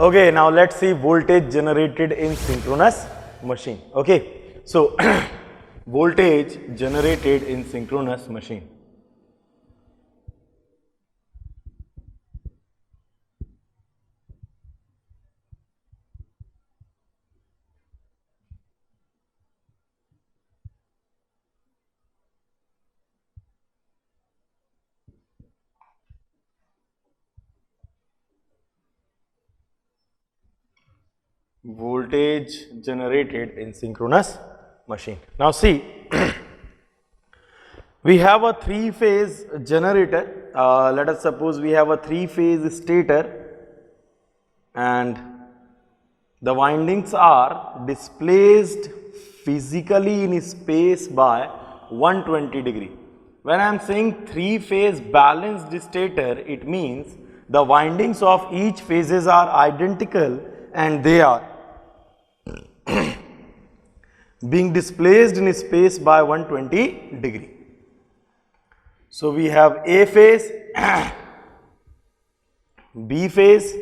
Okay, now let's see voltage generated in synchronous machine. Okay, so voltage generated in synchronous machine. Voltage generated in synchronous machine. Now see, we have a three-phase generator. Let us suppose we have a three-phase stator and the windings are displaced physically in space by 120 degree. When I am saying three-phase balanced stator, it means the windings of each phases are identical and they are being displaced in space by 120 degree. So we have A phase, B phase,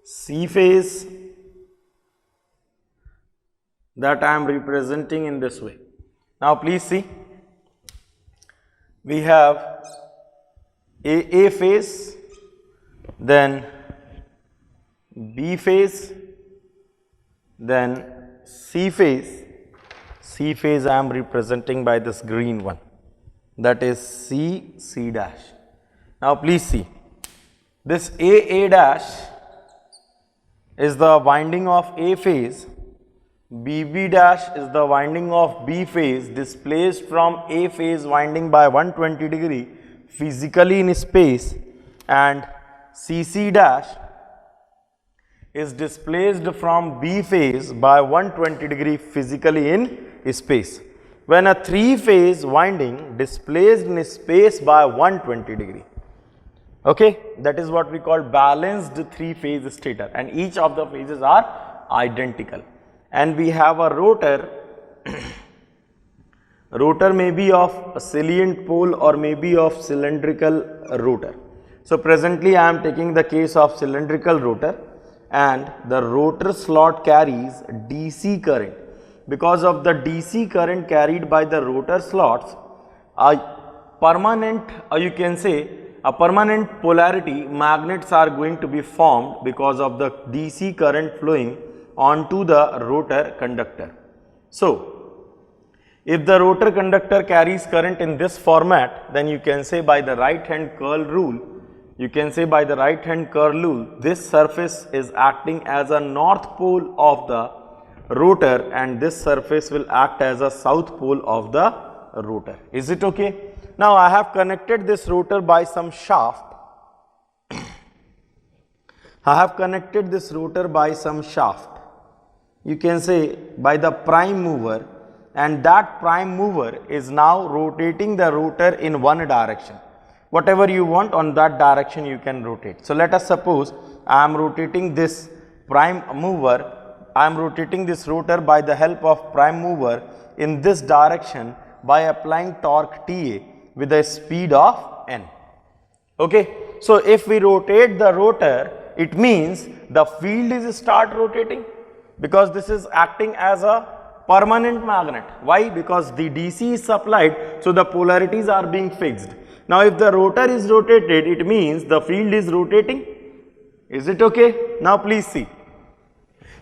C phase that I am representing in this way. Now please see, we have A phase, then B phase, then C phase. C phase I am representing by this green one, that is C dash. Now please see, this A dash is the winding of A phase, B dash is the winding of B phase displaced from A phase winding by 120 degree physically in space, and CC dash is displaced from B phase by 120 degree physically in space. When a three-phase winding displaced in space by 120 degree. Okay, that is what we call balanced three-phase stator, and each of the phases are identical. And we have a rotor. Rotor may be of a salient pole or may be of cylindrical rotor. So presently I am taking the case of cylindrical rotor, and the rotor slot carries DC current. Because of the DC current carried by the rotor slots, a permanent, you can say a permanent polarity magnets are going to be formed because of the DC current flowing onto the rotor conductor. So if the rotor conductor carries current in this format, then you can say by the right hand curl rule, this surface is acting as a north pole of the rotor and this surface will act as a south pole of the rotor. Is it okay? Now I have connected this rotor by some shaft. You can say by the prime mover, and that prime mover is now rotating the rotor in one direction. Whatever you want on that direction you can rotate. So let us suppose I am rotating this prime mover, I am rotating this rotor by the help of prime mover in this direction by applying torque TA with a speed of n. Okay. So if we rotate the rotor, it means the field is start rotating, because this is acting as a permanent magnet. Why? Because the DC is supplied, so the polarities are being fixed. Now if the rotor is rotated, it means the field is rotating. Is it okay? Now please see.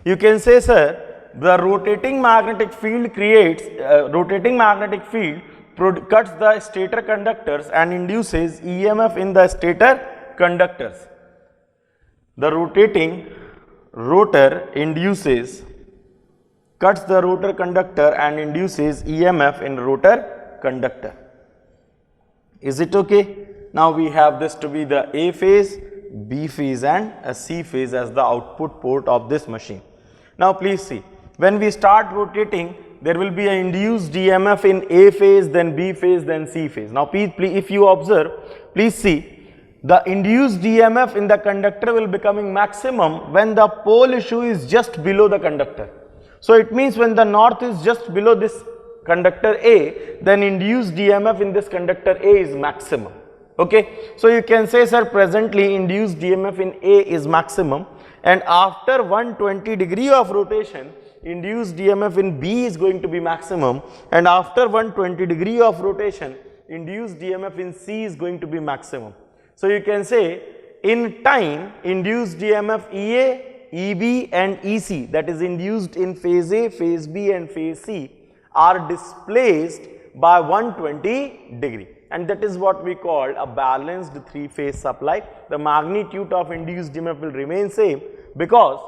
You can say, sir, the rotating magnetic field cuts the stator conductors and induces EMF in the stator conductors. The rotating rotor cuts the rotor conductor and induces EMF in rotor conductor. Is it okay? Now we have this to be the A phase, B phase and a C phase as the output port of this machine. Now please see, when we start rotating, there will be an induced EMF in A phase, then B phase, then C phase. Now please, if you observe, please see, the induced EMF in the conductor will becoming maximum when the pole issue is just below the conductor. So it means when the north is just below this conductor A, then induced EMF in this conductor A is maximum. Okay. So you can say, sir, presently induced EMF in A is maximum, and after 120 degree of rotation, induced EMF in B is going to be maximum, and after 120 degree of rotation, induced EMF in C is going to be maximum. So you can say in time, induced EMF EA, EB and EC, that is induced in phase A, phase B and phase C, are displaced by 120 degree, and that is what we call a balanced three-phase supply. The magnitude of induced EMF will remain same because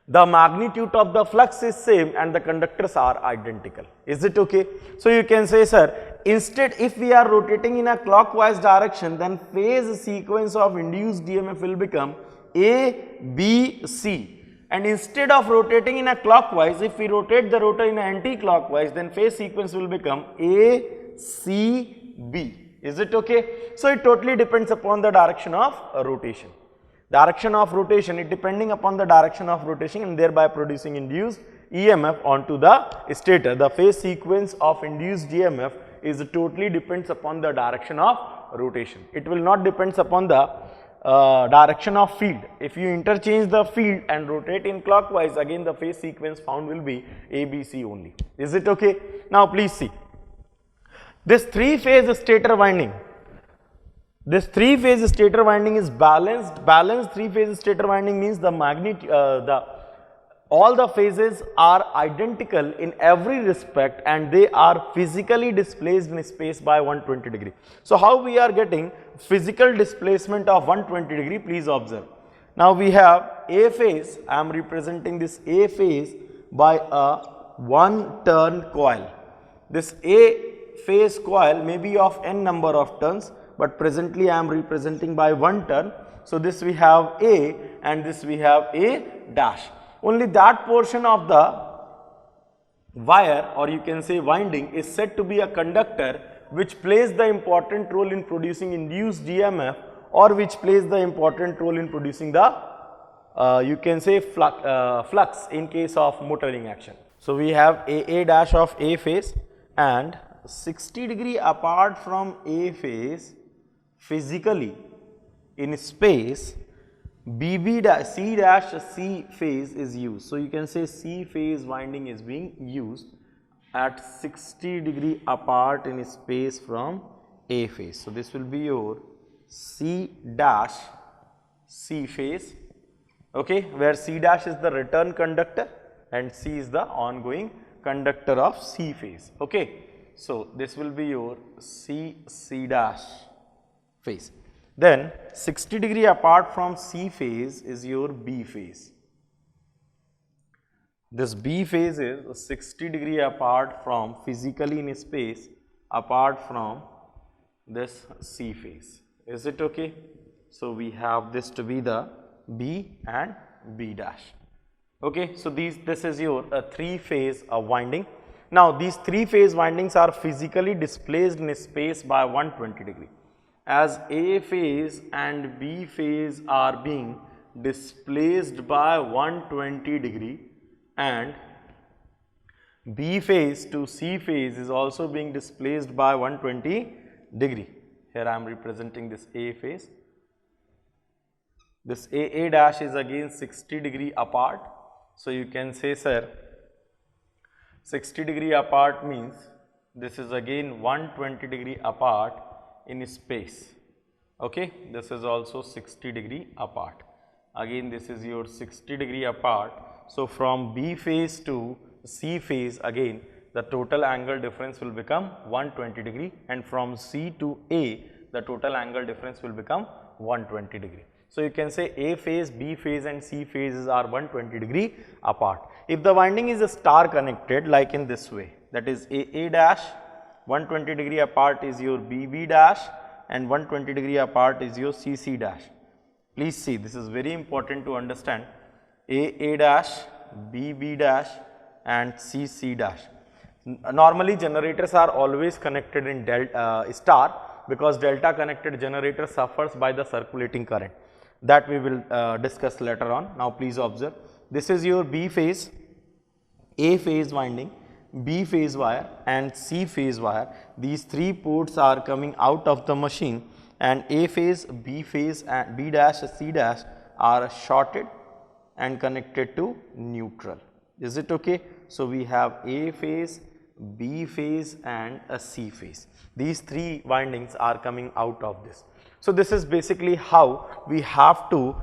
the magnitude of the flux is same and the conductors are identical. Is it okay? So you can say, sir, instead if we are rotating in a clockwise direction, then phase sequence of induced EMF will become A, B, C. And instead of rotating in a clockwise, if we rotate the rotor in an anti-clockwise, then phase sequence will become A, C, B. Is it okay? So it totally depends upon the direction of rotation. Direction of rotation, it depending upon the direction of rotation and thereby producing induced EMF onto the stator. The phase sequence of induced EMF is totally depends upon the direction of rotation. It will not depends upon the direction of field. If you interchange the field and rotate in clockwise, again the phase sequence found will be ABC only. Is it okay? Now please see. This three-phase stator winding. This three-phase stator winding is balanced. Balanced three-phase stator winding means the magnitude, all the phases are identical in every respect and they are physically displaced in space by 120 degree. So how we are getting physical displacement of 120 degree? Please observe. Now we have A phase. I am representing this A phase by a one turn coil. This A phase coil may be of n number of turns, but presently I am representing by one turn. So this we have A and this we have A dash. Only that portion of the wire, or you can say winding, is said to be a conductor which plays the important role in producing induced EMF, or which plays the important role in producing the you can say flux in case of motoring action. So we have A dash of A phase, and 60 degree apart from A phase physically in space, C dash C phase is used. So you can say C phase winding is being used at 60 degree apart in space from A phase. So this will be your C dash C phase, okay, where C dash is the return conductor and C is the ongoing conductor of C phase, okay. So this will be your C dash phase. Then 60 degree apart from C phase is your B phase. This B phase is 60 degree apart from, physically in space, apart from this C phase. Is it okay? So we have this to be the B and B dash. Okay, so this is your three phase winding. Now these three phase windings are physically displaced in space by 120 degree. As A phase and B phase are being displaced by 120 degree and B phase to C phase is also being displaced by 120 degree. Here I am representing this A phase. This A dash is again 60 degree apart. So you can say, sir, 60 degree apart means this is again 120 degree apart in space, okay. This is also 60 degree apart. Again this is your 60 degree apart. So from B phase to C phase, again the total angle difference will become 120 degree, and from C to A the total angle difference will become 120 degree. So you can say A phase, B phase and C phases are 120 degree apart. If the winding is a star connected like in this way, that is A dash 120 degree apart is your BB dash and 120 degree apart is your CC dash. Please see, this is very important to understand. A dash, BB dash and CC dash. Normally generators are always connected in star, because delta connected generator suffers by the circulating current. That we will discuss later on. Now please observe, this is your B phase, A phase winding, B phase wire and C phase wire. These three ports are coming out of the machine, and A phase, B phase and B dash, C dash are shorted and connected to neutral. Is it okay? So, we have A phase, B phase and a C phase. These three windings are coming out of this. So, this is basically how we have to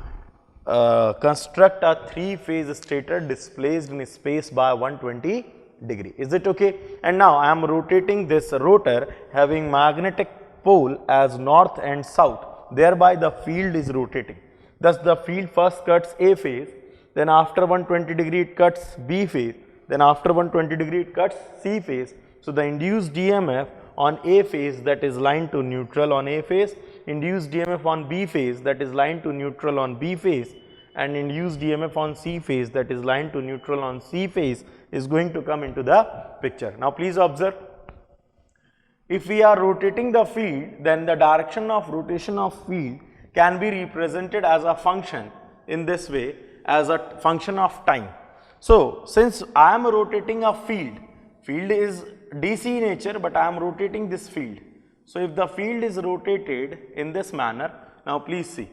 construct a three-phase stator displaced in space by 120 degree. Is it okay? And now I am rotating this rotor having magnetic pole as north and south, thereby the field is rotating. Thus, the field first cuts A phase, then after 120 degree it cuts B phase, then after 120 degree it cuts C phase. So, the induced EMF on A phase, that is line to neutral on A phase, induced EMF on B phase, that is line to neutral on B phase, and induced EMF on C phase, that is line to neutral on C phase, is going to come into the picture. Now, please observe, if we are rotating the field, then the direction of rotation of field can be represented as a function in this way, as a function of time. So, since I am rotating a field is DC nature, but I am rotating this field. So, if the field is rotated in this manner, now please see,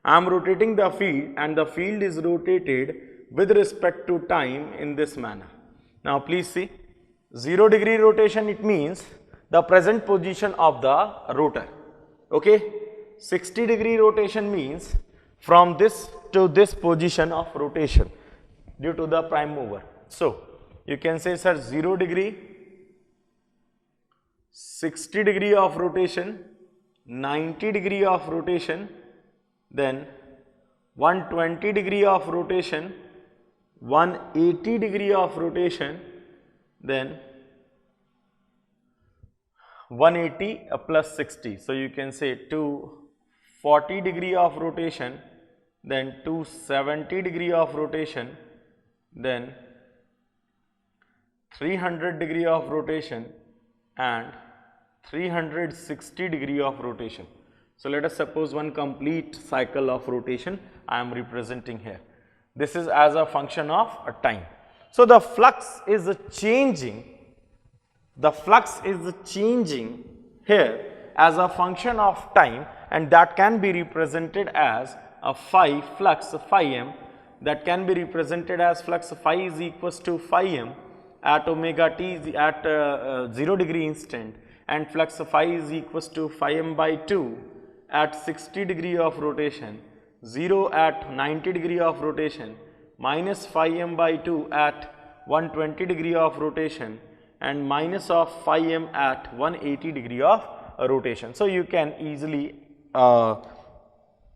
I am rotating the field and the field is rotated with respect to time in this manner. Now, please see, 0 degree rotation, it means the present position of the rotor. Okay? 60 degree rotation means from this to this position of rotation due to the prime mover. So, you can say, sir, 0 degree, 60 degree of rotation, 90 degree of rotation, then 120 degree of rotation, 180 degree of rotation, then 180 plus 60. So, you can say 240 degree of rotation, then 270 degree of rotation, then 300 degree of rotation and 360 degree of rotation. So, let us suppose one complete cycle of rotation I am representing here. This is as a function of a time. So, the flux is changing, here as a function of time, and that can be represented as a phi flux phi m, that can be represented as flux phi is equals to phi m at omega t at 0 degree instant, and flux phi is equals to phi m by 2 at 60 degree of rotation, 0 at 90 degree of rotation, minus phi m by 2 at 120 degree of rotation, and minus of phi m at 180 degree of rotation. So, you can easily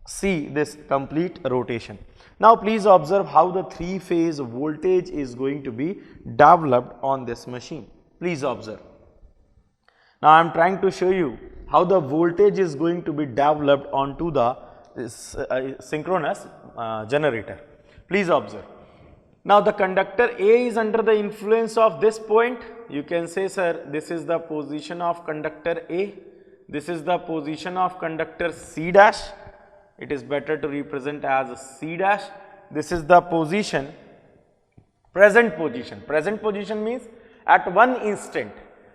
see this complete rotation. Now, please observe how the three phase voltage is going to be developed on this machine. Please observe. Now, I am trying to show you how the voltage is going to be developed onto the synchronous generator. Please observe. Now, the conductor A is under the influence of this point. You can say, sir, this is the position of conductor A, this is the position of conductor C dash. It is better to represent as C dash. This is the position, present position. Present position means at one instant.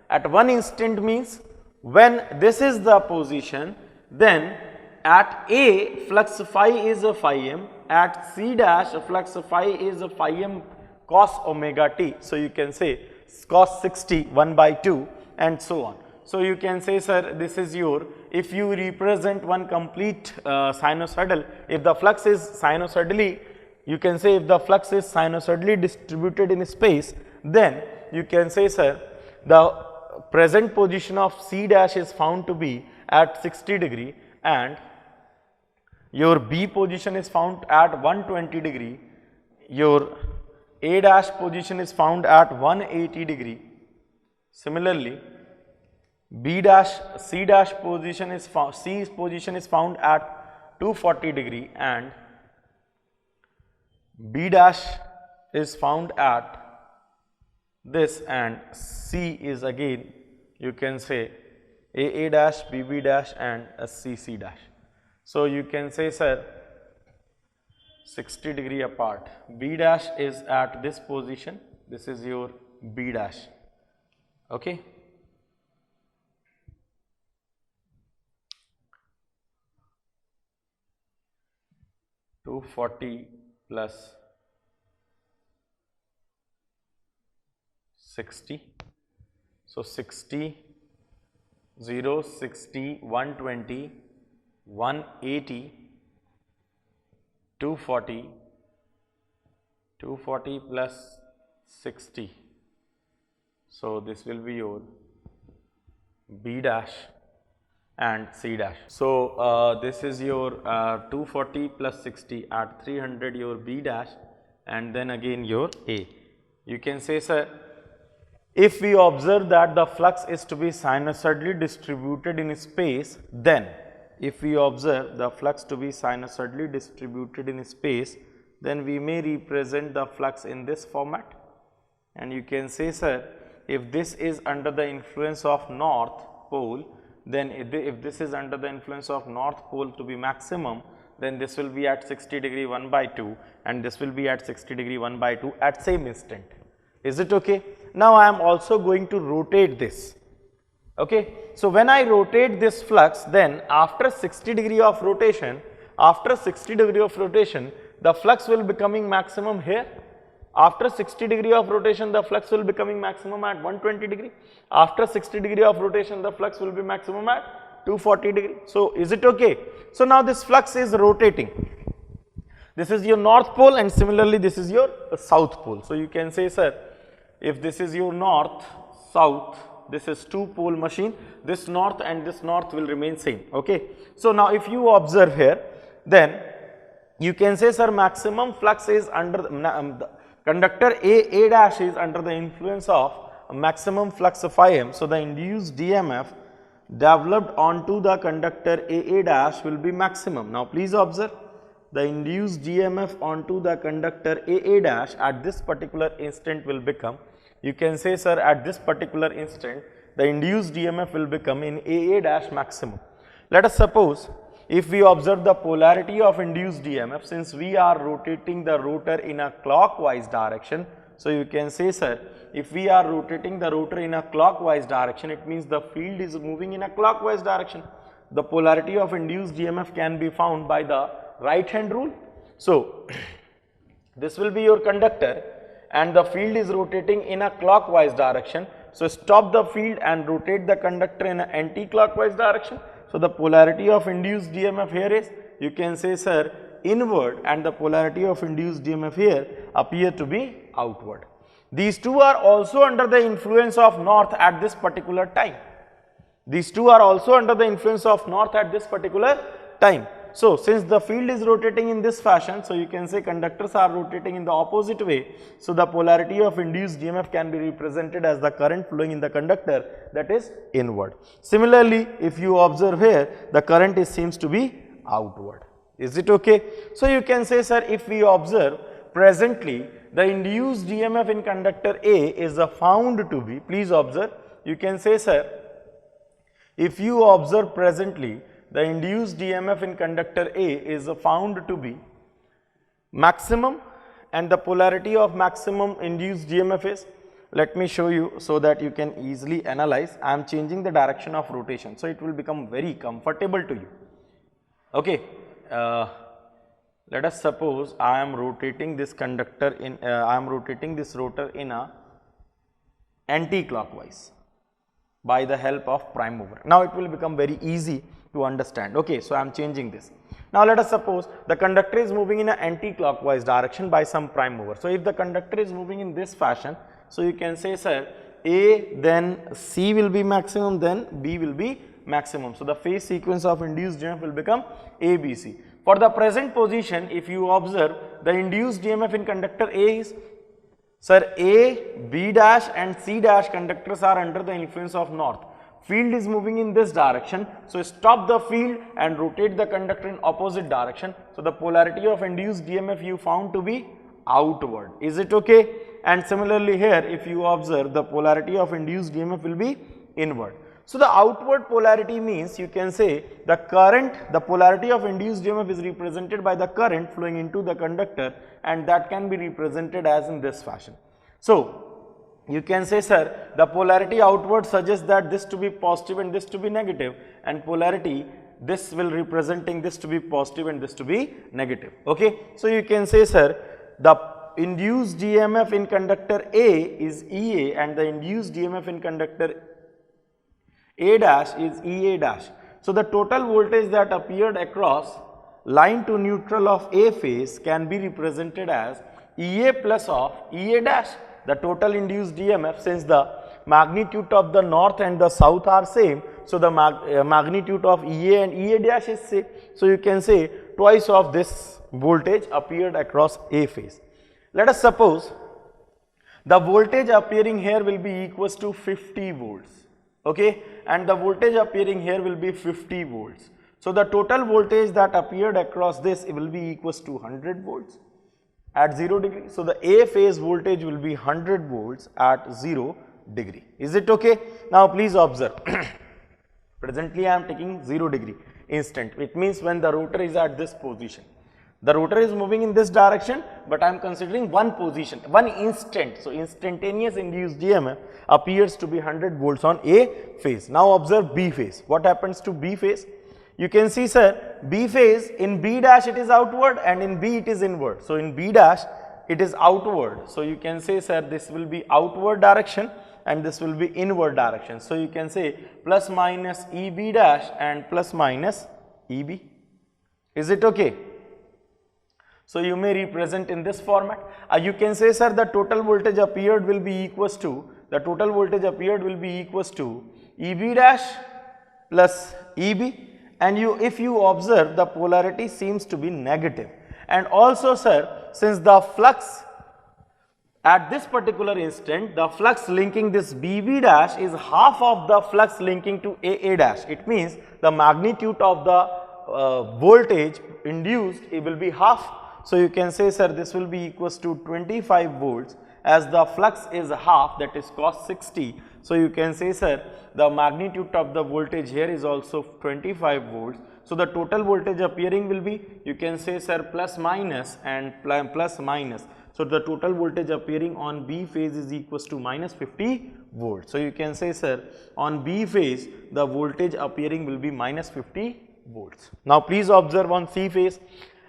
At one instant means when this is the position, then at A flux phi is a phi m, at C dash flux phi is a phi m cos omega t. So, you can say cos 60 1 by 2 and so on. So, you can say, sir, this is your, if you represent one complete sinusoidal, if the flux is sinusoidally, you can say if the flux is sinusoidally distributed in space, then you can say, sir, the present position of C dash is found to be at 60 degree and your B position is found at 120 degree, your A dash position is found at 180 degree. Similarly, B dash, C dash position is found, C's position is found at 240 degree and B dash is found at this, and C is again, you can say A dash, B dash and C dash. So, you can say, sir, 60 degree apart, B dash is at this position this is your B dash, okay. (240 plus 60). So 60, 0, 60, 120, 180, 240, 240 plus 60. So this will be your B dash and C dash. So this is your 240 plus 60 at 300 your B dash and then again your A. You can say, sir, if we observe that the flux is to be sinusoidally distributed in space, then if we observe the flux to be sinusoidally distributed in space, then we may represent the flux in this format. And you can say, sir, if this is under the influence of north pole, then if this is under the influence of north pole to be maximum, then this will be at 60 degree 1 by 2 and this will be at 60 degree 1 by 2 at same instant. Is it okay? Now I am also going to rotate this. Okay. So when I rotate this flux, then after 60 degree of rotation, the flux will becoming maximum here. After 60 degree of rotation, the flux will becoming maximum at 120 degree. After 60 degree of rotation, the flux will be maximum at 240 degree. So is it okay? So now this flux is rotating. This is your north pole and similarly this is your south pole. So you can say, sir, if this is your north, south, this is two pole machine, this north and this north will remain same, okay. So now if you observe here, then you can say, sir, maximum flux is under the conductor A dash is under the influence of maximum flux of Im. So the induced DMF developed onto the conductor A dash will be maximum. Now please observe, the induced DMF onto the conductor A dash at this particular instant will become, you can say, sir, at this particular instant the induced DMF will become in A dash maximum. Let us suppose if we observe the polarity of induced DMF, since we are rotating the rotor in a clockwise direction. So you can say, sir, if we are rotating the rotor in a clockwise direction, it means the field is moving in a clockwise direction. The polarity of induced DMF can be found by the right hand rule. So this will be your conductor and the field is rotating in a clockwise direction. So stop the field and rotate the conductor in an anti-clockwise direction. So the polarity of induced DMF here is, you can say, sir, inward, and the polarity of induced DMF here appear to be outward. These two are also under the influence of north at this particular time. These two are also under the influence of north at this particular time. So since the field is rotating in this fashion, so you can say conductors are rotating in the opposite way. So the polarity of induced DMF can be represented as the current flowing in the conductor, that is inward. Similarly, if you observe here, the current seems to be outward. Is it okay? So you can say, sir, if we observe presently the induced DMF in conductor A is found to be, please observe, you can say, sir, if you observe presently the induced DMF in conductor A is found to be maximum and the polarity of maximum induced DMF is, let me show you so that you can easily analyze. I am changing the direction of rotation, so it will become very comfortable to you. Okay, let us suppose I am rotating this conductor in, I am rotating this rotor in a anti-clockwise by the help of prime mover. Now it will become very easy to understand. Okay, so I am changing this. Now let us suppose the conductor is moving in an anti-clockwise direction by some prime mover. So if the conductor is moving in this fashion, so you can say, sir, A, then C will be maximum, then B will be maximum. So the phase sequence of induced DMF will become A, B, C. For the present position, if you observe, the induced DMF in conductor A is, sir, A, B dash and C dash conductors are under the influence of north. Field is moving in this direction, so stop the field and rotate the conductor in opposite direction. So the polarity of induced DMF you found to be outward. Is it okay? And similarly here, if you observe, the polarity of induced DMF will be inward. So the outward polarity means, you can say, the current, the polarity of induced DMF is represented by the current flowing into the conductor, and that can be represented as in this fashion. So you can say, sir, the polarity outward suggests that this to be positive and this to be negative, and polarity this will representing this to be positive and this to be negative. Okay. So you can say, sir, the induced EMF in conductor A is EA and the induced EMF in conductor A dash is EA dash. So the total voltage that appeared across line to neutral of A phase can be represented as EA plus of EA dash, the total induced EMF, since the magnitude of the north and the south are same. So the magnitude of EA and EA dash is same. So you can say twice of this voltage appeared across A phase. Let us suppose the voltage appearing here will be equals to 50 volts, okay, and the voltage appearing here will be 50 volts. So the total voltage that appeared across this will be equals to 100 volts at 0 degree. So the A phase voltage will be 100 volts at 0 degree. Is it okay? Now please observe. Presently I am taking 0 degree instant. It means when the rotor is at this position. The rotor is moving in this direction, but I am considering one position, one instant. So instantaneous induced EMF appears to be 100 volts on A phase. Now observe B phase. What happens to B phase? You can see, sir, B phase, in B dash it is outward and in B it is inward. So in B dash it is outward. So you can say, sir, this will be outward direction and this will be inward direction. So you can say plus minus EB dash and plus minus EB. Is it okay? So you may represent in this format. You can say, sir, the total voltage appeared will be equals to, EB dash plus EB, and if you observe, the polarity seems to be negative. And also, sir, since the flux at this particular instant, the flux linking this BB dash is half of the flux linking to AA dash. It means the magnitude of the voltage induced, it will be half. So you can say, sir, this will be equals to 25 volts, as the flux is half, that is cos 60. So you can say, sir, the magnitude of the voltage here is also 25 volts. So the total voltage appearing will be, you can say, sir, plus minus and plus minus. So the total voltage appearing on B phase is equals to minus 50 volts. So you can say, sir, on B phase the voltage appearing will be minus 50 volts. Now please observe on C phase.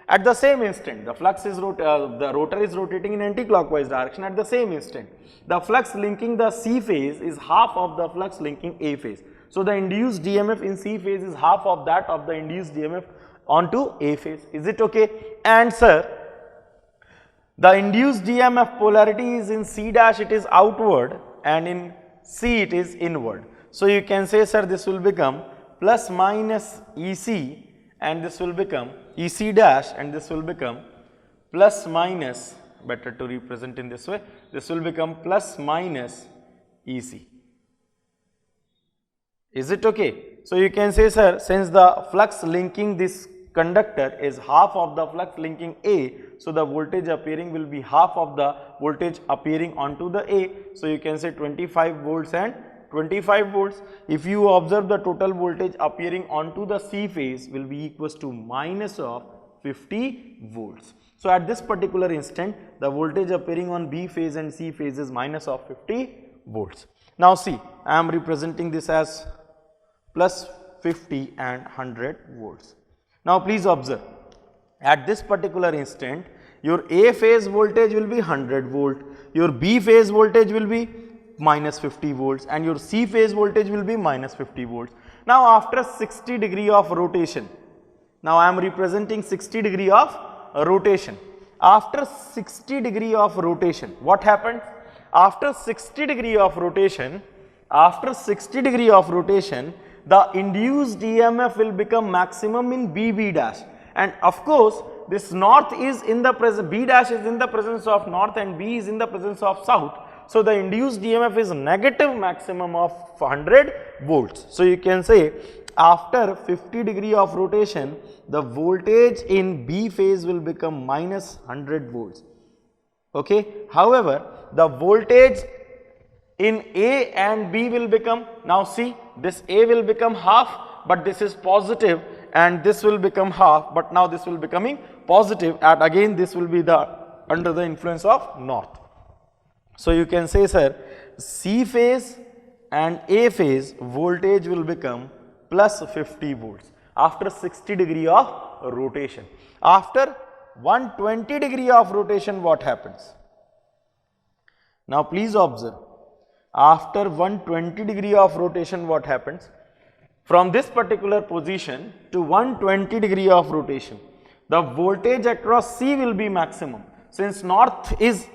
At the same instant, the flux is the rotor is rotating in anti-clockwise direction. At the same instant, the flux linking the C phase is half of the flux linking A phase. So the induced EMF in C phase is half of that of the induced EMF onto A phase. Is it okay? And sir, the induced EMF polarity is in C dash it is outward and in C it is inward. So you can say, sir, this will become plus minus EC and this will become EC dash and this will become plus minus, better to represent in this way, this will become plus minus EC. Is it okay? So you can say, sir, since the flux linking this conductor is half of the flux linking A, so the voltage appearing will be half of the voltage appearing onto the A. So you can say 25 volts and 25 volts. If you observe, the total voltage appearing onto the C phase will be equals to minus of 50 volts. So at this particular instant, the voltage appearing on B phase and C phase is minus of 50 volts. Now see, I am representing this as plus 50 and 100 volts. Now please observe, at this particular instant, your A phase voltage will be 100 volt, your B phase voltage will be minus 50 volts and your C phase voltage will be minus 50 volts. Now after 60 degree of rotation, now I am representing 60 degree of rotation. After 60 degree of rotation, what happens? After 60 degree of rotation, the induced EMF will become maximum in BB dash, and of course this north is in the presence, B dash is in the presence of north and B is in the presence of south. So the induced EMF is negative maximum of 100 volts. So you can say after 50 degree of rotation, the voltage in B phase will become minus 100 volts. Okay. However, the voltage in A and B will become, now see, this A will become half, but this is positive, and this will become half, but now this will becoming positive, and again this will be the under the influence of north. So you can say, sir, C phase and A phase voltage will become plus 50 volts after 60 degree of rotation. After 120 degree of rotation, what happens? Now please observe, after 120 degree of rotation, what happens? From this particular position to 120 degree of rotation, the voltage across C will be maximum. Since north is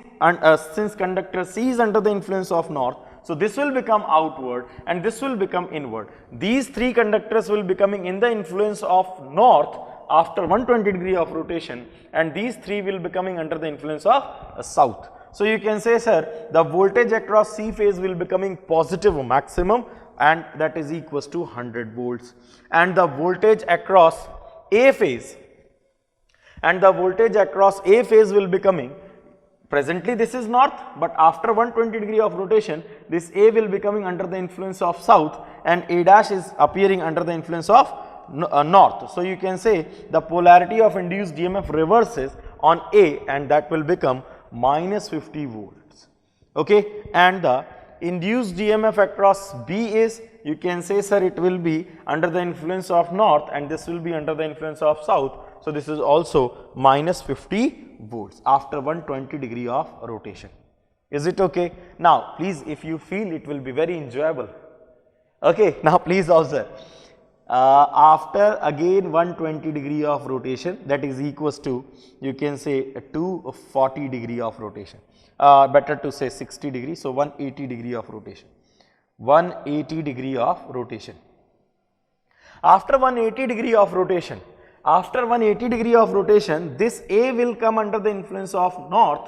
since conductor C is under the influence of north, so this will become outward and this will become inward. These three conductors will be coming in the influence of north after 120 degree of rotation, and these three will be coming under the influence of south. So you can say, sir, the voltage across C phase will be becoming positive maximum, and that is equals to 100 volts, and the voltage across A phase will be coming, presently this is north, but after 120 degree of rotation, this A will be coming under the influence of south and A dash is appearing under the influence of north. So you can say the polarity of induced EMF reverses on A, and that will become minus 50 volts. Okay, and the induced EMF across B is, you can say, sir, it will be under the influence of north and this will be under the influence of south. So this is also minus 50 volts after 120 degree of rotation. Is it okay? Now please, if you feel, it will be very enjoyable. Okay, now please observe. After again 120 degree of rotation, that is equals to, you can say, 240 degree of rotation, better to say 60 degree, so 180 degree of rotation, 180 degree of rotation. After 180 degree of rotation, this A will come under the influence of north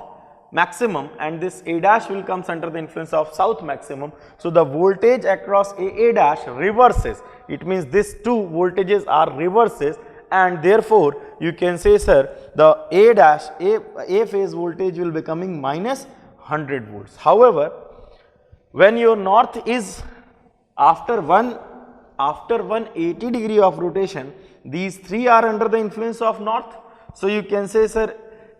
maximum and this A dash will comes under the influence of south maximum. So the voltage across A dash reverses. It means these two voltages are reverses, and therefore you can say, sir, the A phase voltage will be coming minus 100 volts. However, when your north is after 180 degree of rotation, these three are under the influence of north. So you can say, sir,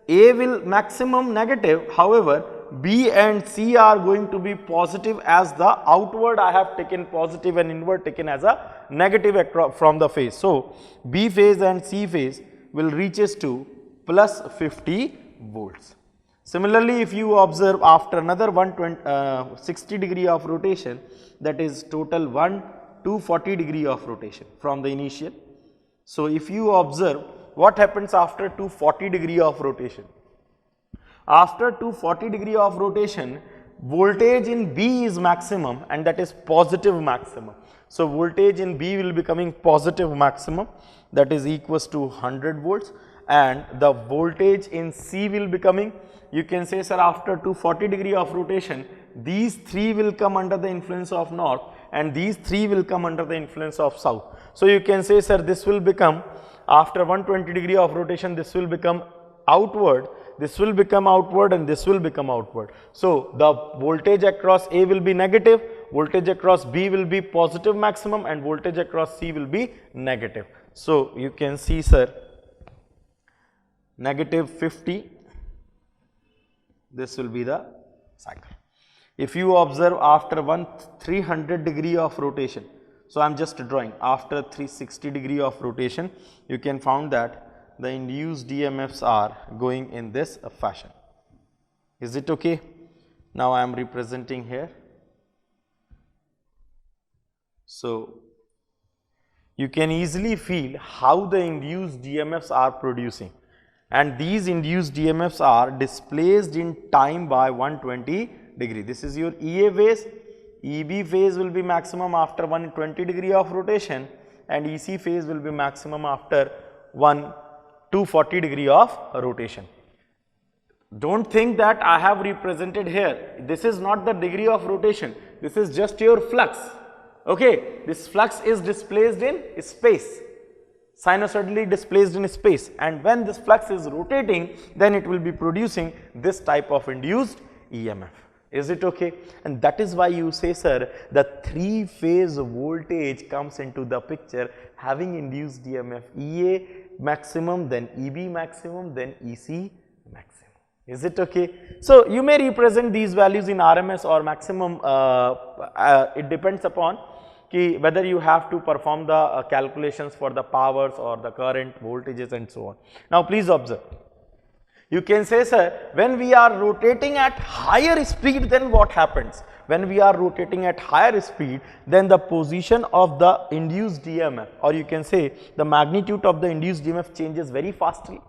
A will maximum negative, however B and C are going to be positive, as the outward I have taken positive and inward taken as a negative from the phase. So B phase and C phase will reaches to plus 50 volts. Similarly, if you observe after another 60 degree of rotation, that is total 240 degree of rotation from the initial. So if you observe what happens after 240 degree of rotation. After 240 degree of rotation, voltage in B is maximum, and that is positive maximum. So voltage in B will be coming positive maximum, that is equals to 100 volts, and the voltage in C will be coming, you can say, sir, after 240 degree of rotation, these three will come under the influence of north and these three will come under the influence of south. So you can say, sir, this will become, after 120 degree of rotation, this will become outward, this will become outward, and this will become outward. So the voltage across A will be negative, voltage across B will be positive maximum, and voltage across C will be negative. So you can see, sir, negative 50, this will be the cycle. If you observe after 300 degree of rotation, so I am just drawing after 360 degree of rotation, you can found that the induced EMFs are going in this fashion. Is it okay? Now I am representing here. So you can easily feel how the induced EMFs are producing, and these induced EMFs are displaced in time by 120 degree. This is your EA phase. EB phase will be maximum after 120 degree of rotation, and EC phase will be maximum after 240 degree of rotation. Don't think that I have represented here. This is not the degree of rotation. This is just your flux. Okay, this flux is displaced in space, sinusoidally displaced in space, and when this flux is rotating, then it will be producing this type of induced EMF. Is it okay? And that is why you say, sir, the three phase voltage comes into the picture having induced EMF EA maximum, then EB maximum, then EC maximum. Is it okay? So, you may represent these values in RMS or maximum, it depends upon whether you have to perform the calculations for the powers or the current, voltages and so on. Now, please observe. You can say, sir, when we are rotating at higher speed, then what happens? When we are rotating at higher speed, then the position of the induced EMF, or you can say the magnitude of the induced EMF changes very fastly.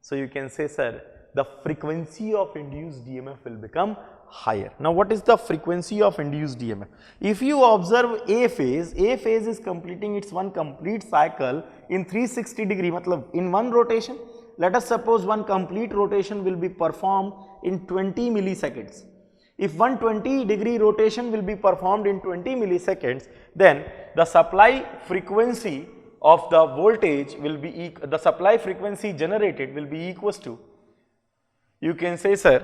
So, you can say, sir, the frequency of induced EMF will become higher. Now, what is the frequency of induced EMF? If you observe A phase is completing its one complete cycle in 360 degree, matlab in one rotation. Let us suppose one complete rotation will be performed in 20 milliseconds. If 120 degree rotation will be performed in 20 milliseconds, then the supply frequency of the voltage will be, the supply frequency generated will be equals to, you can say, sir,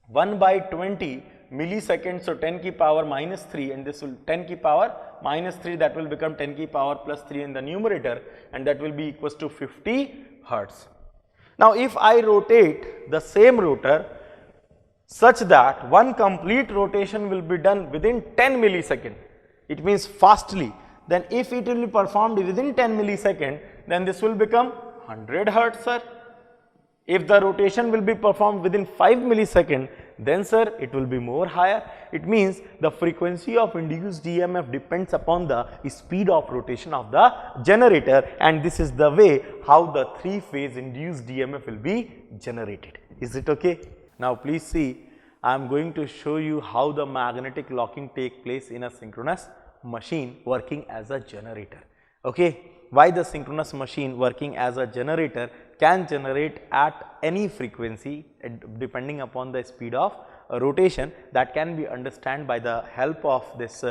1 by 20 milliseconds, so 10 ki power minus 3, and this will 10 ki power minus 3, that will become 10 ki power plus 3 in the numerator, and that will be equals to 50 hertz. Now, if I rotate the same rotor such that one complete rotation will be done within 10 milliseconds, it means fastly, then if it will be performed within 10 milliseconds, then this will become 100 hertz, sir. If the rotation will be performed within 5 milliseconds, then sir, it will be more higher. It means the frequency of induced EMF depends upon the speed of rotation of the generator, and this is the way how the 3-phase induced EMF will be generated. Is it okay? Now, please see, I am going to show you how the magnetic locking take place in a synchronous machine working as a generator. Okay? Why the synchronous machine working as a generator can generate at any frequency depending upon the speed of rotation, that can be understood by the help of this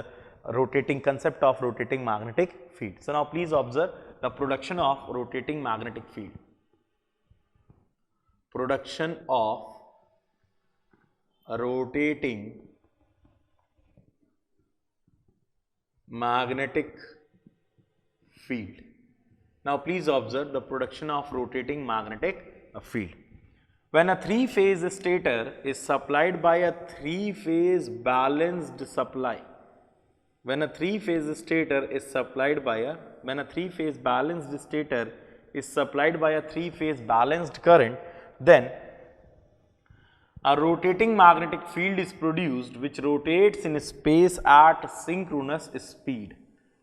rotating concept of rotating magnetic field. So, now please observe the production of rotating magnetic field. Production of rotating magnetic field. Now, please observe the production of rotating magnetic field. When a 3-phase stator is supplied by a 3-phase balanced supply, when a 3-phase stator is supplied by a, when a 3-phase balanced stator is supplied by a 3-phase balanced current, then a rotating magnetic field is produced which rotates in space at synchronous speed,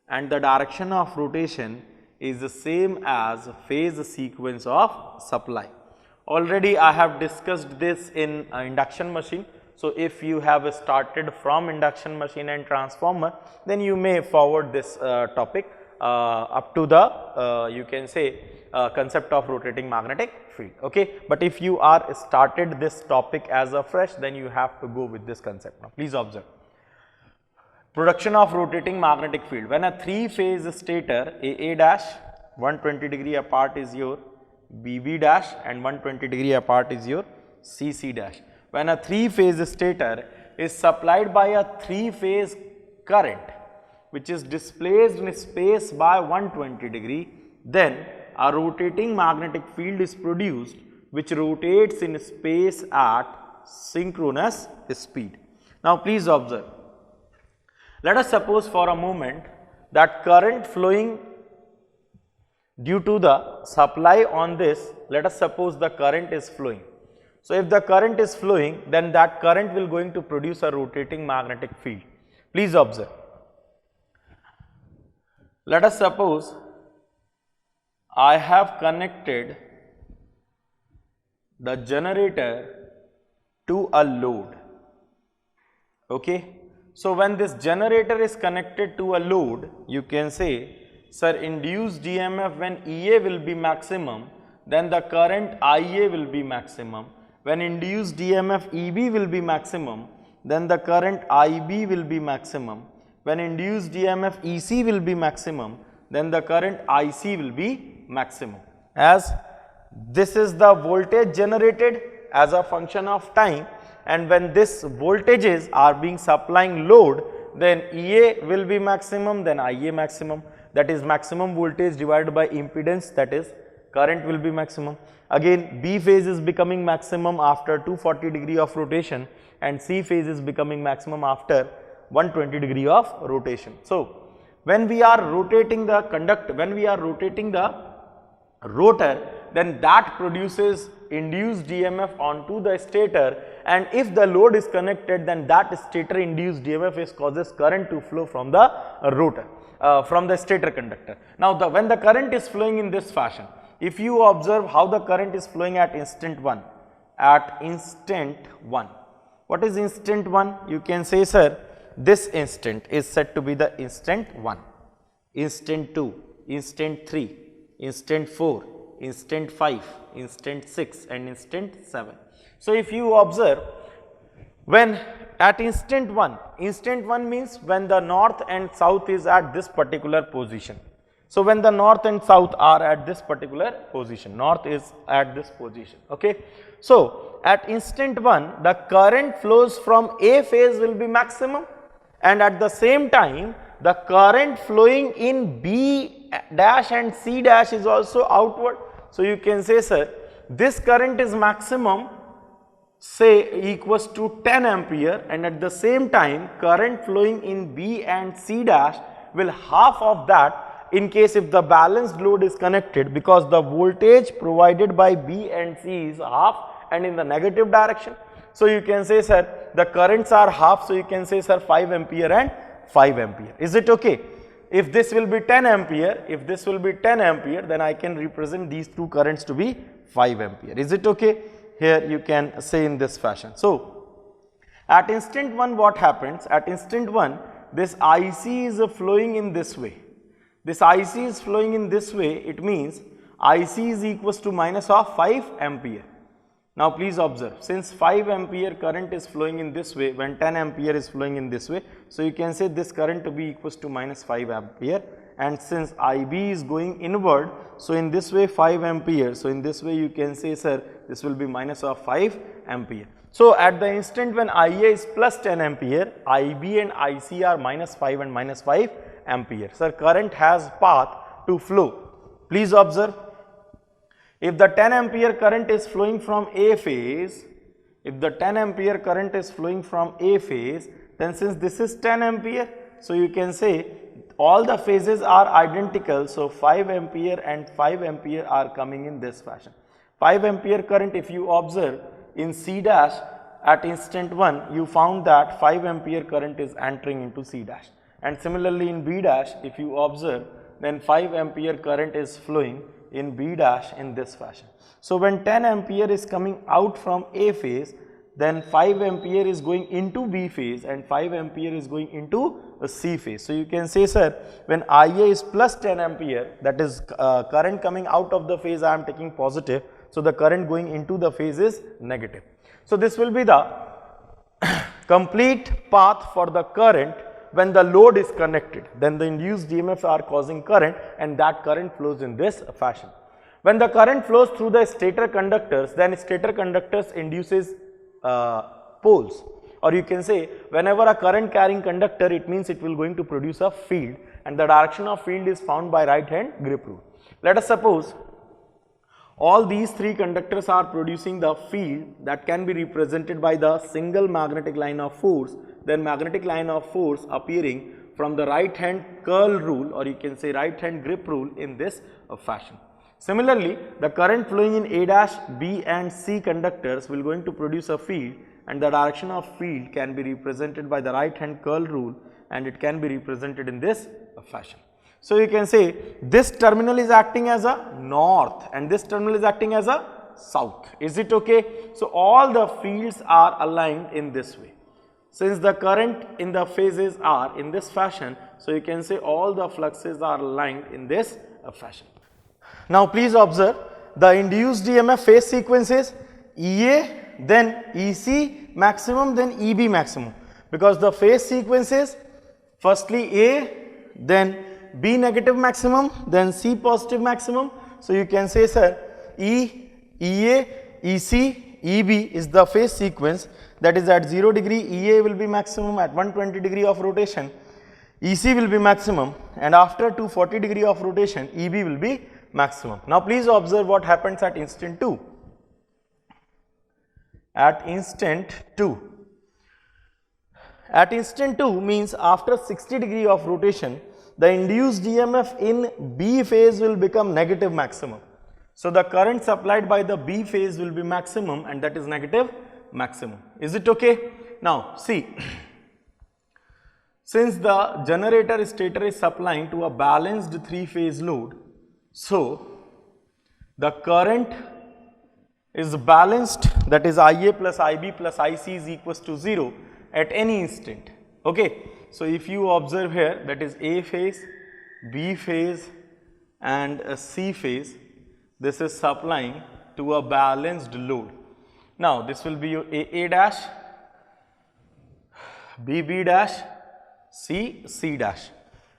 and the direction of rotation is the same as phase sequence of supply. Already I have discussed this in induction machine. So, if you have started from induction machine and transformer, then you may forward this topic up to the you can say concept of rotating magnetic field. Okay? But if you are started this topic as a fresh, then you have to go with this concept. Now, please observe. Production of rotating magnetic field. When a 3-phase stator AA dash 120 degree apart is your BB dash and 120 degree apart is your CC dash. When a 3-phase stator is supplied by a 3-phase current which is displaced in space by 120 degree, then a rotating magnetic field is produced which rotates in space at synchronous speed. Now, please observe. Let us suppose for a moment that current flowing due to the supply on this, let us suppose the current is flowing. So, if the current is flowing, then that current will going to produce a rotating magnetic field. Please observe. Let us suppose I have connected the generator to a load. Okay? So, when this generator is connected to a load, you can say, sir, induced EMF when EA will be maximum, then the current IA will be maximum. When induced EMF EB will be maximum, then the current IB will be maximum. When induced EMF EC will be maximum, then the current IC will be maximum. As this is the voltage generated as a function of time, and when this voltages are being supplying load, then EA will be maximum, then IA maximum, that is maximum voltage divided by impedance, that is current will be maximum. Again B phase is becoming maximum after 240 degree of rotation and C phase is becoming maximum after 120 degree of rotation. So when we are rotating the rotor, then that produces induced EMF onto the stator, and if the load is connected, then that stator induced EMF causes current to flow from the rotor, from the stator conductor. Now when the current is flowing in this fashion, if you observe how the current is flowing at instant 1, what is instant 1? You can say, sir, this instant is said to be the instant 1, instant 2, instant 3, instant 4, instant 5, instant 6 and instant 7. So if you observe, when at instant 1 means when the north and south is at this particular position. So when the north and south are at this particular position, north is at this position, okay. So at instant 1, the current flows from A phase will be maximum, and at the same time the current flowing in B dash and C dash is also outward. So you can say, sir, this current is maximum, say equals to 10 ampere, and at the same time current flowing in B and C dash will half of that in case if the balanced load is connected, because the voltage provided by B and C is half and in the negative direction. So you can say, sir, the currents are half, so you can say, sir, 5 ampere and 5 ampere. Is it okay? If this will be 10 ampere, then I can represent these two currents to be 5 ampere. Is it okay? Here you can say in this fashion. So at instant 1, what happens? At instant 1, this IC is flowing in this way. This IC is flowing in this way, it means IC is equals to minus of 5 ampere. Now please observe, since 5 ampere current is flowing in this way, when 10 ampere is flowing in this way, so you can say this current to be equals to minus 5 ampere, and since IB is going inward, so in this way 5 ampere, so in this way you can say, sir, this will be minus of 5 ampere. So at the instant when IA is plus 10 ampere, IB and IC are minus 5 and minus 5 ampere. Sir, current has path to flow. Please observe, if the 10 ampere current is flowing from A phase, then since this is 10 ampere, so you can say all the phases are identical, so 5 ampere and 5 ampere are coming in this fashion. 5 ampere current, if you observe in C dash at instant 1, you found that 5 ampere current is entering into C dash, and similarly in B dash, if you observe, then 5 ampere current is flowing in B dash in this fashion. So when 10 ampere is coming out from A phase, then 5 ampere is going into B phase and 5 ampere is going into C phase. So you can say, sir, when IA is plus 10 ampere, that is current coming out of the phase, I am taking positive, so the current going into the phase is negative. So this will be the complete path for the current when the load is connected. Then the induced EMFs are causing current, and that current flows in this fashion. When the current flows through the stator conductors, then stator conductors induces poles, or you can say whenever a current carrying conductor, it means it will going to produce a field, and the direction of field is found by right hand grip rule. Let us suppose all these three conductors are producing the field that can be represented by the single magnetic line of force, then magnetic line of force appearing from the right hand curl rule, or you can say right hand grip rule in this fashion. Similarly, the current flowing in A dash, B and C conductors will going to produce a field, and the direction of field can be represented by the right hand curl rule, and it can be represented in this fashion. So you can say this terminal is acting as a north and this terminal is acting as a south. Is it okay? So all the fields are aligned in this way. Since the current in the phases are in this fashion, so you can say all the fluxes are aligned in this fashion. Now please observe the induced EMF phase sequences: EA, then EC maximum, then EB maximum, because the phase sequences firstly A, then B negative maximum, then C positive maximum. So you can say, sir, EA, EC, EB is the phase sequence, that is at 0 degree EA will be maximum, at 120 degree of rotation EC will be maximum, and after 240 degree of rotation EB will be maximum. Now please observe what happens at instant 2. At instant 2. At instant 2 means after 60 degree of rotation, the induced EMF in B phase will become negative maximum. So the current supplied by the B phase will be maximum, and that is negative maximum. Is it okay? Now see, since the generator stator is supplying to a balanced 3-phase load, so the current is balanced, that is IA plus IB plus IC is equals to 0 at any instant. Okay. So if you observe here, that is A phase, B phase and C phase, this is supplying to a balanced load. Now this will be your A dash, B dash, C dash.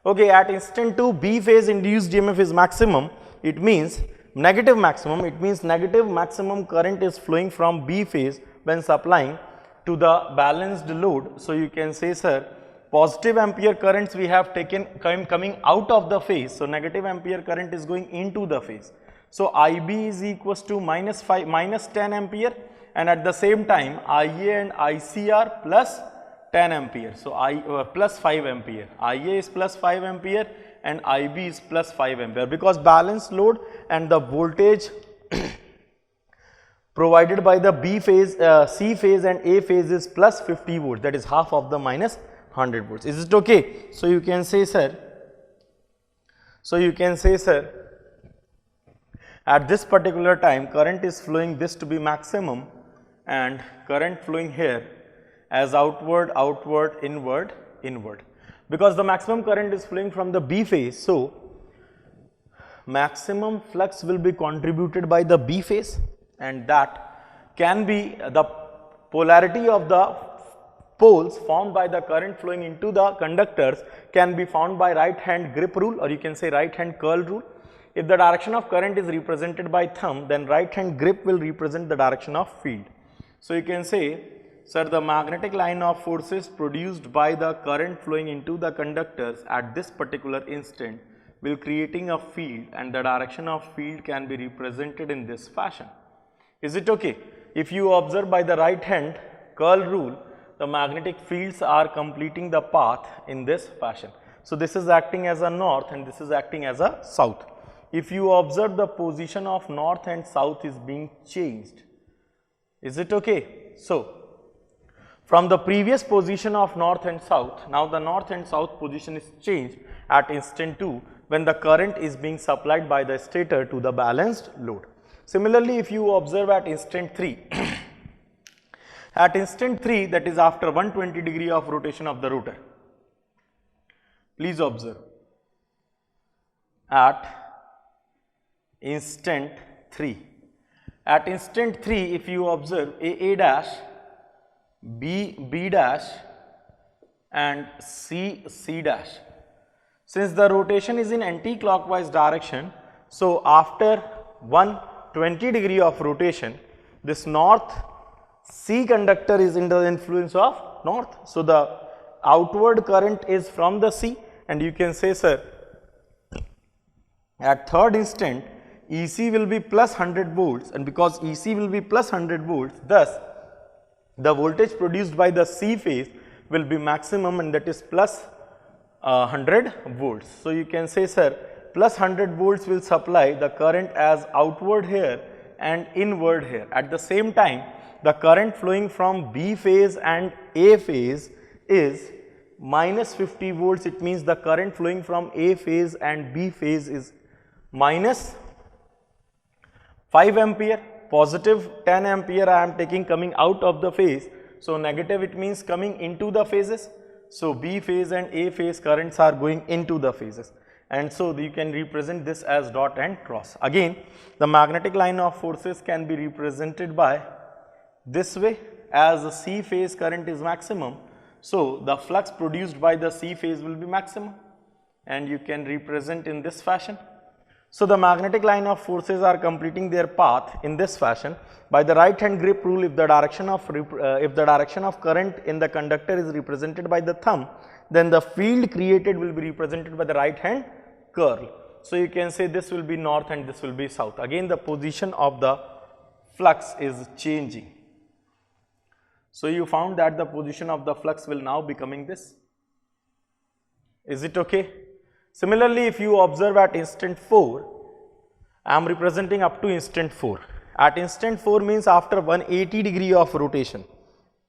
Okay, at instant 2 B phase induced EMF is maximum, it means negative maximum, it means negative maximum current is flowing from B phase when supplying to the balanced load. So you can say, sir, positive ampere currents we have taken coming out of the phase, so negative ampere current is going into the phase. So IB is equals to minus 10 ampere, and at the same time IA and IC are plus 10 ampere. So plus 5 ampere. IA is plus 5 ampere and IB is plus 5 ampere, because balanced load and the voltage provided by the B phase, C phase and A phase is plus 50 volts, that is half of the minus 100 volts. Is it okay? So you can say, sir, at this particular time current is flowing this to be maximum, and current flowing here as outward, outward, inward, inward, because the maximum current is flowing from the B phase. So maximum flux will be contributed by the B phase, and that can be the polarity of the poles formed by the current flowing into the conductors can be found by right hand grip rule, or you can say right hand curl rule. If the direction of current is represented by thumb, then right hand grip will represent the direction of field. So you can say, sir, the magnetic line of forces produced by the current flowing into the conductors at this particular instant will creating a field, and the direction of field can be represented in this fashion. Is it okay? If you observe by the right hand curl rule, the magnetic fields are completing the path in this fashion. So this is acting as a north and this is acting as a south. If you observe, the position of north and south is being changed. Is it okay? So from the previous position of north and south, now the north and south position is changed at instant 2 when the current is being supplied by the stator to the balanced load. Similarly, if you observe at instant 3, at instant 3, that is after 120 degree of rotation of the rotor, please observe, at instant 3, at instant 3 if you observe A dash, B dash and C dash, since the rotation is in anti-clockwise direction, so after 120 degree of rotation, this north C conductor is under the influence of north. So the outward current is from the C, and you can say, sir, at third instant EC will be plus 100 volts, and because EC will be plus 100 volts, thus the voltage produced by the C phase will be maximum, and that is plus 100 volts. So you can say, sir, plus 100 volts will supply the current as outward here and inward here. At the same time, the current flowing from B phase and A phase is minus 50 volts. It means the current flowing from A phase and B phase is minus 5 ampere, positive 10 ampere I am taking coming out of the phase. So negative, it means coming into the phases. So B phase and A phase currents are going into the phases, and so you can represent this as dot and cross. Again, the magnetic line of forces can be represented by this way, as the C phase current is maximum, so the flux produced by the C phase will be maximum, and you can represent in this fashion. So the magnetic line of forces are completing their path in this fashion. By the right hand grip rule, if the direction of current in the conductor is represented by the thumb, then the field created will be represented by the right hand curl. So you can say this will be north and this will be south. Again the position of the flux is changing. So you found that the position of the flux will now becoming this. Is it okay? Similarly, if you observe at instant 4, I am representing up to instant 4. At instant 4 means after 180 degree of rotation.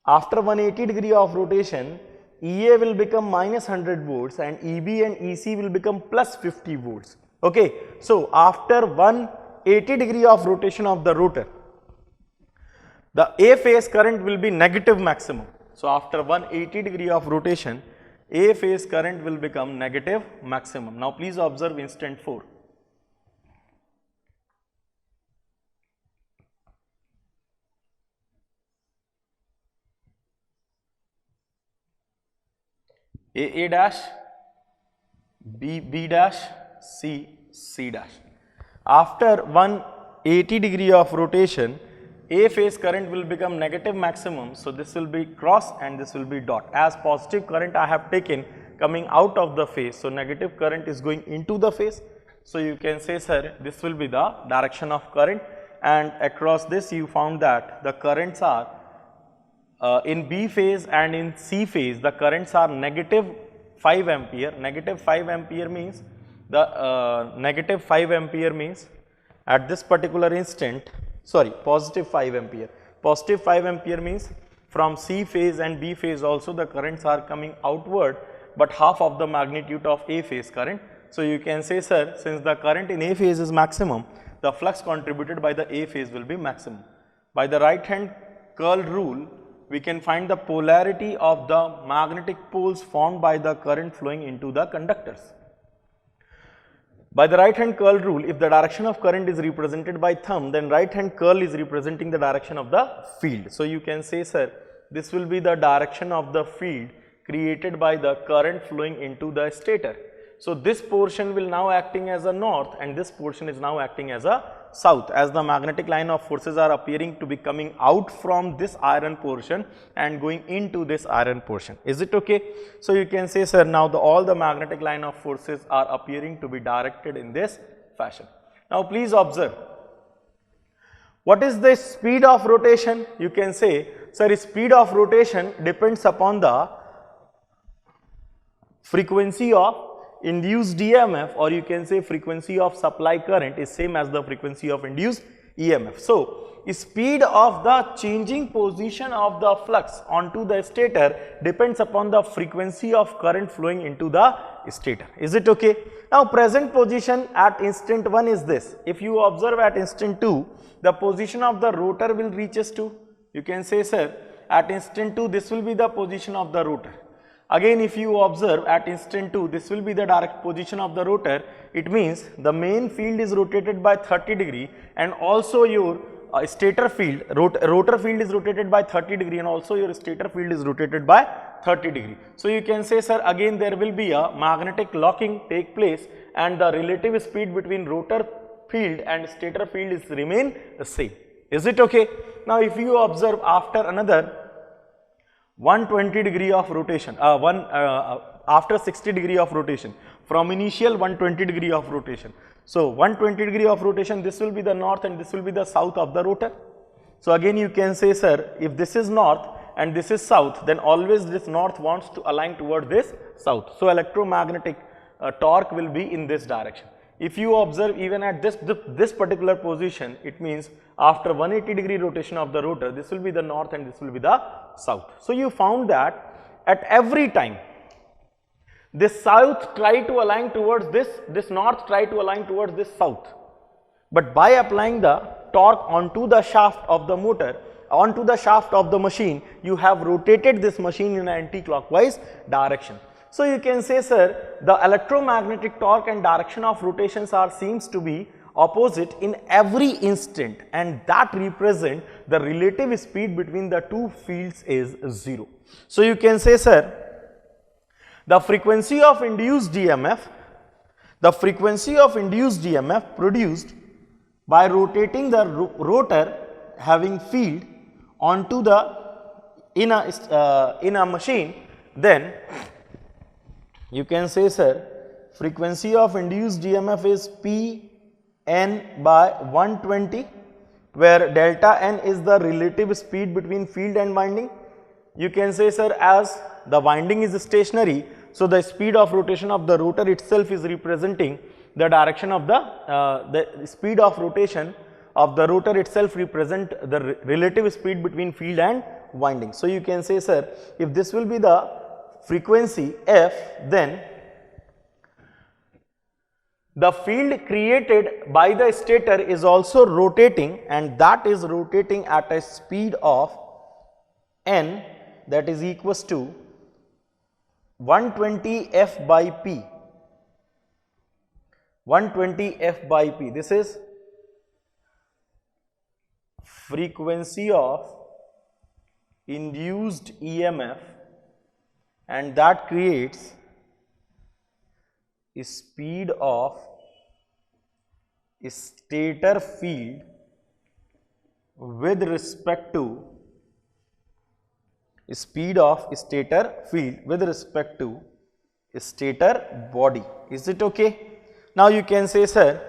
After 180 degree of rotation, EA will become minus 100 volts and EB and EC will become plus 50 volts. Okay. So after 180 degree of rotation of the rotor, the A phase current will be negative maximum. So after 180 degree of rotation, A phase current will become negative maximum. Now please observe instant 4. A dash, B dash, C dash. After 180 degree of rotation, A phase current will become negative maximum. So this will be cross and this will be dot. As positive current I have taken coming out of the phase, so negative current is going into the phase. So you can say, sir, this will be the direction of current, and across this you found that the currents are in B phase and in C phase, the currents are negative 5 ampere. Negative 5 ampere means negative 5 ampere means at this particular instant, sorry, positive 5 ampere. Positive 5 ampere means from C phase and B phase also the currents are coming outward, but half of the magnitude of A phase current. So you can say, sir, since the current in A phase is maximum, the flux contributed by the A phase will be maximum. By the right hand curl rule, we can find the polarity of the magnetic poles formed by the current flowing into the conductors. By the right hand curl rule, if the direction of current is represented by thumb, then right hand curl is representing the direction of the field. So you can say, sir, this will be the direction of the field created by the current flowing into the stator. So this portion will now acting as a north and this portion is now acting as a south, as the magnetic line of forces are appearing to be coming out from this iron portion and going into this iron portion. Is it okay? So you can say, sir, now all the magnetic line of forces are appearing to be directed in this fashion. Now please observe, what is the speed of rotation? You can say, sir, speed of rotation depends upon the frequency of induced EMF, or you can say frequency of supply current is same as the frequency of induced EMF. So speed of the changing position of the flux onto the stator depends upon the frequency of current flowing into the stator. Is it okay? Now present position at instant 1 is this. If you observe at instant 2, the position of the rotor will reaches to, you can say, sir, at instant 2 this will be the position of the rotor. Again, if you observe at instant 2, this will be the direct position of the rotor. It means the main field is rotated by 30 degree and also your stator field, rotor field is rotated by 30 degree and also your stator field is rotated by 30 degree. So you can say, sir, again there will be a magnetic locking take place and the relative speed between rotor field and stator field is remain the same. Is it okay? Now if you observe after another 120 degree of rotation, after 60 degree of rotation, from initial 120 degree of rotation. So 120 degree of rotation, this will be the north and this will be the south of the rotor. So again you can say, sir, if this is north and this is south, then always this north wants to align toward this south. So electromagnetic torque will be in this direction. If you observe even at this particular position, it means after 180 degree rotation of the rotor, this will be the north and this will be the south. So you found that at every time, this south try to align towards this north try to align towards this south. But by applying the torque onto the shaft of the motor, onto the shaft of the machine, you have rotated this machine in an anti-clockwise direction. So you can say, sir, the electromagnetic torque and direction of rotations seems to be opposite in every instant, and that represent the relative speed between the two fields is 0. So you can say, sir, the frequency of induced EMF, produced by rotating the rotor having field onto the in a machine, then you can say, sir, frequency of induced EMF is Pn by 120, where delta n is the relative speed between field and winding. You can say, sir, as the winding is stationary, so the speed of rotation of the rotor itself is representing the direction of the speed of rotation of the rotor itself represent the relative speed between field and winding. So you can say, sir, if this will be the frequency f, then the field created by the stator is also rotating, and that is rotating at a speed of n, that is equals to 120 f by p. 120 f by p. This is frequency of induced EMF, and that creates a speed of stator field with respect to speed of stator field with respect to stator body. Is it okay? Now you can say, sir,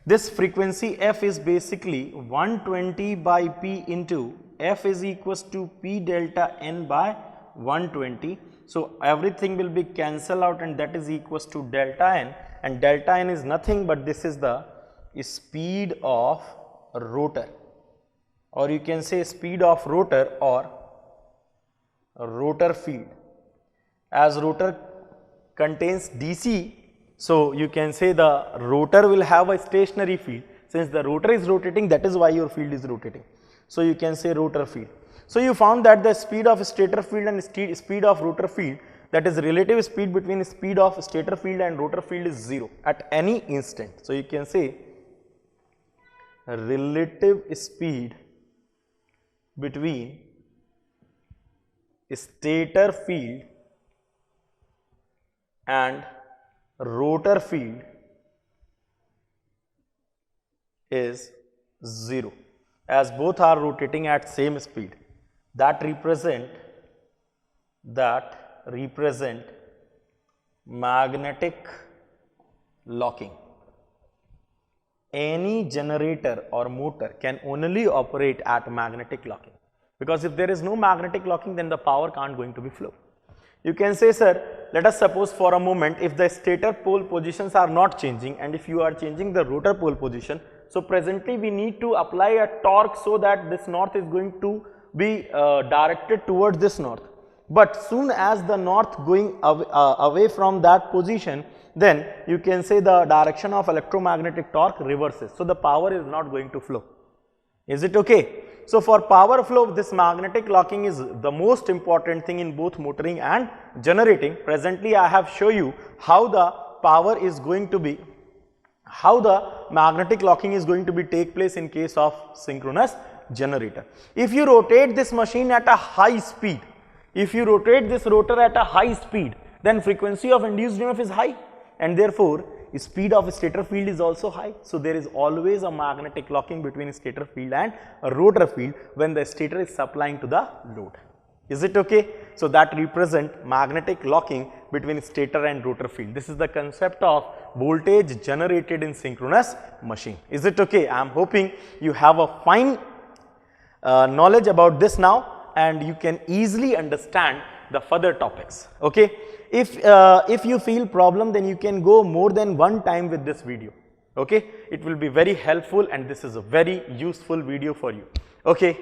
this frequency f is basically 120 by p into f is equals to p delta n by 120. So everything will be cancelled out, and that is equals to delta n, and delta n is nothing but this is the speed of rotor, or you can say speed of rotor or rotor field. As rotor contains DC, so you can say the rotor will have a stationary field. Since the rotor is rotating, that is why your field is rotating. So you can say rotor field. So you found that the speed of stator field and speed of rotor field, that is relative speed between speed of stator field and rotor field, is 0 at any instant. So you can say relative speed between stator field and rotor field is 0, as both are rotating at same speed. That represent magnetic locking. Any generator or motor can only operate at magnetic locking, because if there is no magnetic locking, then the power can't going to be flow. You can say, sir, let us suppose for a moment, if the stator pole positions are not changing and if you are changing the rotor pole position, so presently we need to apply a torque so that this north is going to be directed towards this north. But soon as the north going away from that position, then you can say the direction of electromagnetic torque reverses. So the power is not going to flow. Is it okay? So for power flow, this magnetic locking is the most important thing in both motoring and generating. Presently I have shown you how the power is going to be, how the magnetic locking is going to be take place in case of synchronous generator. If you rotate this machine at a high speed, if you rotate this rotor at a high speed, then frequency of induced EMF is high, and therefore speed of stator field is also high. So there is always a magnetic locking between stator field and a rotor field when the stator is supplying to the load. Is it okay? So that represent magnetic locking between stator and rotor field. This is the concept of voltage generated in synchronous machine. Is it okay? I am hoping you have a fine knowledge about this now, and you can easily understand the further topics. Okay, if you feel problem, then you can go more than one time with this video. Okay, it will be very helpful, and this is a very useful video for you. Okay.